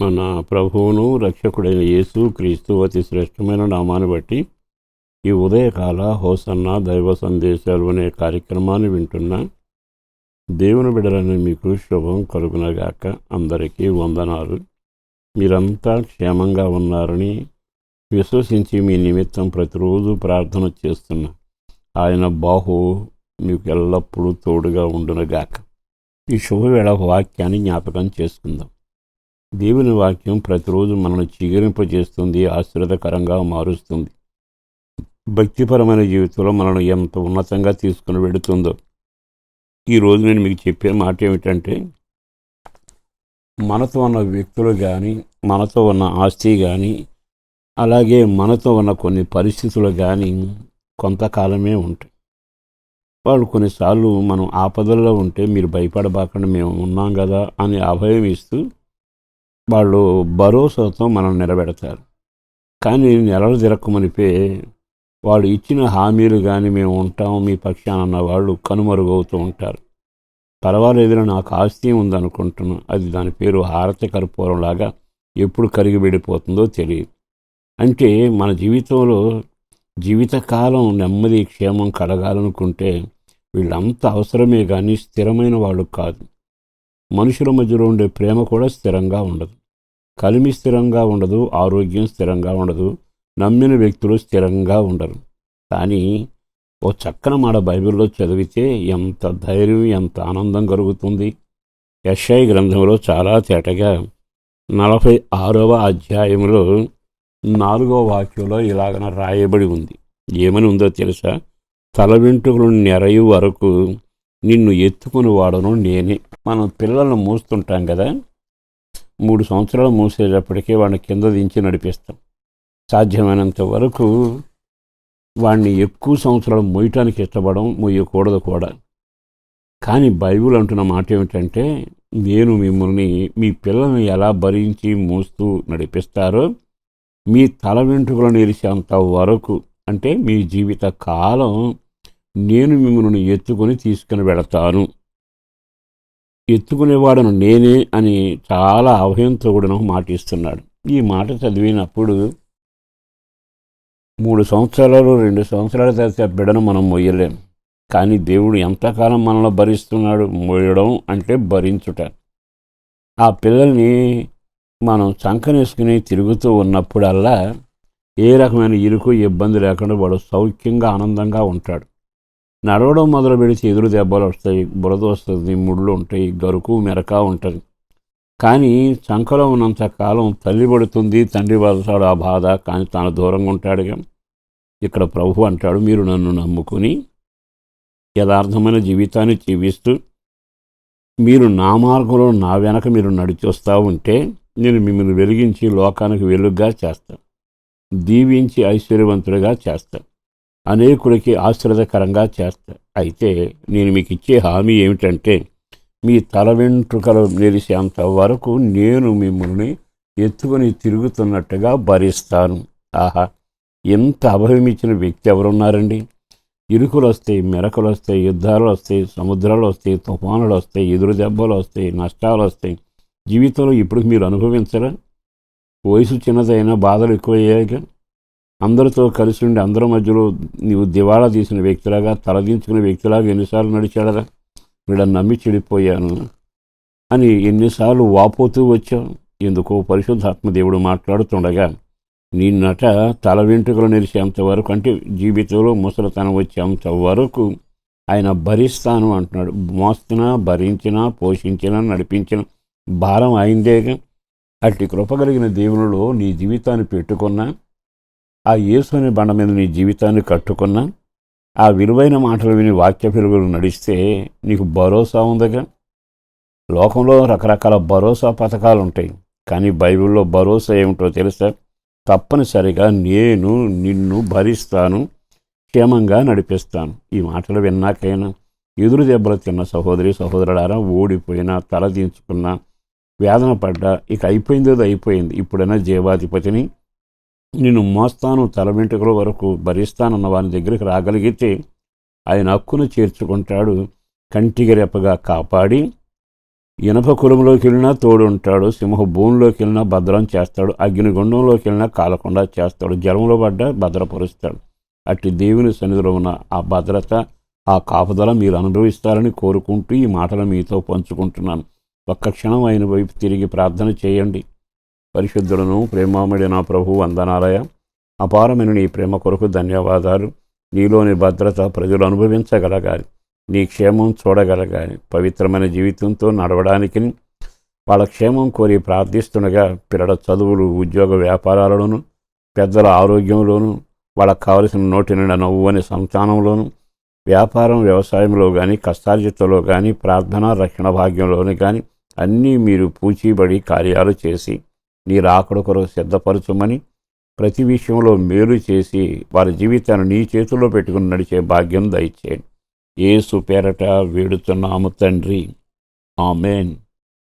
మన ప్రభువును రక్షకుడైన యేసు క్రీస్తు అతి శ్రేష్టమైన నామాన్ని బట్టి ఈ ఉదయకాల హోసన్న దైవ సందేశాలు అనే కార్యక్రమాన్ని వింటున్న దేవుని బిడ్డలని మీకు శుభం కలుగునగాక. అందరికీ వందనాలు. మీరంతా క్షేమంగా ఉన్నారని విశ్వసించి మీ నిమిత్తం ప్రతిరోజు ప్రార్థన చేస్తున్నా. ఆయన బాహు మీకు ఎల్లప్పుడూ తోడుగా ఉండునగాక. ఈ శుభవేళ వాక్యాన్ని జ్ఞాపకం చేసుకుందాం. దేవుని వాక్యం ప్రతిరోజు మనల్ని చిగురింపజేస్తుంది, ఆశీర్వాదకరంగా మారుస్తుంది. భక్తిపరమైన జీవితంలో మనల్ని ఎంత ఉన్నతంగా తీసుకుని వెళుతుందో. ఈరోజు నేను మీకు చెప్పే మాట ఏమిటంటే, మనతో ఉన్న వ్యక్తులు కానీ, మనతో ఉన్న ఆస్తి కానీ, అలాగే మనతో ఉన్న కొన్ని పరిస్థితులు కానీ కొంతకాలమే ఉంటాయి. వాళ్ళు కొన్నిసార్లు మనం ఆపదల్లో ఉంటే మీరు భయపడబాకండి, మేము ఉన్నాం కదా అని అభయం ఇస్తూ వాళ్ళు భరోసాతో మనం నిలబెడతారు. కానీ నెలలు తిరక్కమనిపే వాళ్ళు ఇచ్చిన హామీలు కానీ మేము ఉంటాం మీ పక్షాన అన్న వాళ్ళు కనుమరుగవుతూ ఉంటారు. పర్వాలేదులో నాకు ఆస్తి ఉందనుకుంటున్నాను, అది దాని పేరు హారతి కర్పూరంలాగా ఎప్పుడు కరిగి విడిపోతుందో తెలియదు. అంటే మన జీవితంలో జీవితకాలం నెమ్మది క్షేమం కలగాలనుకుంటే వీళ్ళంతా అవసరమే కానీ స్థిరమైన వాళ్ళు కాదు. మనుషుల మధ్యలో ఉండే ప్రేమ కూడా స్థిరంగా ఉండదు, కలిమి స్థిరంగా ఉండదు, ఆరోగ్యం స్థిరంగా ఉండదు, నమ్మిన వ్యక్తులు స్థిరంగా ఉండరు. కానీ ఓ చక్కని మాట బైబిల్లో చదివితే ఎంత ధైర్యం, ఎంత ఆనందం కలుగుతుంది. యెషయా గ్రంథంలో చాలా తేటగా 46వ అధ్యాయంలో 4వ వాక్యంలో ఇలాగన రాయబడి ఉంది. ఏమని ఉందో తెలుసా? తల వెంట్రుకలు నెరయు వరకు నిన్ను ఎత్తుకుని వాడను నేనే. మనం పిల్లలను మోస్తుంటాం కదా, 3 సంవత్సరాలు మోసేటప్పటికీ వాడిని కింద దించి నడిపిస్తాం. సాధ్యమైనంత వరకు వాడిని ఎక్కువ సంవత్సరాలు మోయటానికి మోయకూడదు కూడా. కానీ బైబిల్ అంటున్న మాట ఏమిటంటే, నేను మిమ్మల్ని మీ పిల్లల్ని ఎలా భరించి మోస్తూ నడిపిస్తారో మీ తల వెంట్రుకలు నిలిచేంత వరకు, అంటే మీ జీవిత కాలం నేను మిమ్మల్ని ఎత్తుకొని తీసుకుని వెళతాను. ఎత్తుకునేవాడను నేనే అని చాలా అభయంతో కూడా మాట ఇస్తున్నాడు. ఈ మాట చదివినప్పుడు 3 సంవత్సరాలు 2 సంవత్సరాల తర్వాత బిడ్డను మనం మోయలేం. కానీ దేవుడు ఎంతకాలం మనల్ని భరిస్తున్నాడు? మోయడం అంటే భరించుట. ఆ పిల్లల్ని మనం చంకనేసుకుని తిరుగుతూ ఉన్నప్పుడల్లా ఏ రకమైన ఇరుకు ఇబ్బంది లేకుండా వాడు సౌఖ్యంగా ఆనందంగా ఉంటాడు. నడవడం మొదలు పెడితే ఎదురు దెబ్బలు వస్తాయి, బురద వస్తుంది, ముళ్ళు ఉంటాయి, గరుకు మెరక ఉంటుంది. కానీ చంకలో ఉన్నంత కాలం తల్లి పడుతుంది, తండ్రి పడతాడు ఆ బాధ, కానీ తాను దూరంగా ఉంటాడుగా. ఇక్కడ ప్రభు అంటాడు, మీరు నన్ను నమ్ముకుని యథార్థమైన జీవితాన్ని జీవిస్తూ మీరు నా మార్గంలో నా వెనక మీరు నడిచొస్తూ ఉంటే నేను మిమ్మల్ని వెలిగించి లోకానికి వెలుగుగా చేస్తాను, దీవించి ఐశ్వర్యవంతుడిగా చేస్తాను, అనేకుడికి ఆశీర్వాదకరంగా చేస్తాను. అయితే నేను మీకు ఇచ్చే హామీ ఏమిటంటే, మీ తల వెంట్రుకలు నిలిచేంత వరకు నేను మిమ్మల్ని ఎత్తుకొని తిరుగుతున్నట్టుగా భరిస్తాను. ఆహా, ఎంత అభయమిచ్చిన వ్యక్తి ఎవరున్నారండి? ఇరుకులు వస్తాయి, మెరకలు వస్తాయి, యుద్ధాలు వస్తాయి, సముద్రాలు వస్తాయి, తుఫానులు వస్తాయి, ఎదురు దెబ్బలు వస్తాయి, నష్టాలు వస్తాయి. జీవితంలో ఇప్పుడు మీరు అనుభవించరా? వయసు చిన్నదైనా బాధలు ఎక్కువయ్యాయిగా. అందరితో కలిసి ఉండి అందరి మధ్యలో నీవు దివాళా తీసిన వ్యక్తిలాగా, తలదించుకునే వ్యక్తిలాగా ఎన్నిసార్లు నడిచాడరా? వీళ్ళని నమ్మి చెడిపోయాను అని ఎన్నిసార్లు వాపోతూ వచ్చావు. ఎందుకో పరిశుద్ధాత్మ దేవుడు మాట్లాడుతుండగా నిన్నట తల వెంట్రుకలు నిలిచేంత వరకు, అంటే జీవితంలో ముసలితనం వచ్చేంత వరకు ఆయన భరిస్తాను అంటున్నాడు. మోస్తున్నా, భరించినా, పోషించినా, నడిపించిన భారం అయిందేగా. అట్టి కృపగలిగిన దేవునిలో నీ జీవితాన్ని పెట్టుకున్నా, ఆ యేసుని బండ మీద నీ జీవితాన్ని కట్టుకున్నా, ఆ విలువైన మాటలు విని వాక్య పెరుగులు నడిస్తే నీకు భరోసా ఉందిగా. లోకంలో రకరకాల భరోసా పథకాలు ఉంటాయి, కానీ బైబిల్లో భరోసా ఏమిటో తెలుసా? తప్పనిసరిగా నేను నిన్ను భరిస్తాను, క్షేమంగా నడిపిస్తాను. ఈ మాటలు విన్నాకైనా ఎదురు దెబ్బలు తిన్న సహోదరి సహోదరులారా, ఓడిపోయినా, తలదించుకున్నా, వేదన పడ్డా, ఇక అయిపోయింది అయిపోయింది, ఇప్పుడైనా జీవాధిపతిని నిన్ను మోస్తాను, తల వెంట్రుకల వరకు భరిస్తానన్న వారి దగ్గరికి రాగలిగితే ఆయన హక్కును చేర్చుకుంటాడు. కంటికి రెప్పగా కాపాడి ఇనప కులంలోకి వెళ్ళినా తోడు ఉంటాడు, సింహ భూమిలోకి వెళ్ళినా భద్రం చేస్తాడు, అగ్నిగుండంలోకి వెళ్ళినా కాలకుండా చేస్తాడు, జలంలో పడ్డా భద్రపరుస్తాడు. అట్టి దేవుని సన్నిధిలో ఉన్న ఆ భద్రత, ఆ కాపుదల మీరు అనుభవిస్తారని కోరుకుంటూ ఈ మాటలు మీతో పంచుకుంటున్నాను. ఒక్క క్షణం ఆయన వైపు తిరిగి ప్రార్థన చేయండి. పరిశుద్ధులను ప్రేమామడి నా ప్రభు వందనాలయ, అపారమైన నీ ప్రేమ కొరకు ధన్యవాదాలు. నీలోని భద్రత ప్రజలు అనుభవించగలగాలి, నీ క్షేమం చూడగలగాలి, పవిత్రమైన జీవితంతో నడవడానికి వాళ్ళ క్షేమం కోరి ప్రార్థిస్తుండగా పిల్లల చదువులు, ఉద్యోగ వ్యాపారాలను, పెద్దల ఆరోగ్యంలోనూ, వాళ్ళకు కావలసిన నోటి నిండా నవ్వు అనే సంతానంలోనూ, వ్యాపారం వ్యవసాయంలో కానీ, కష్టార్జితలో కానీ, ప్రార్థన రక్షణ భాగ్యంలోని కానీ అన్నీ మీరు పూచీబడి కార్యాలు చేసి నీ రాకడ కొరకు సిద్ధపరచుమని, ప్రతి విషయంలో మేలు చేసి వారి జీవితాన్ని నీ చేతుల్లో పెట్టుకుని నడిచే భాగ్యం దయచేయండి. యేసు పేరట వేడుతున్నాము తండ్రి, ఆమేన్.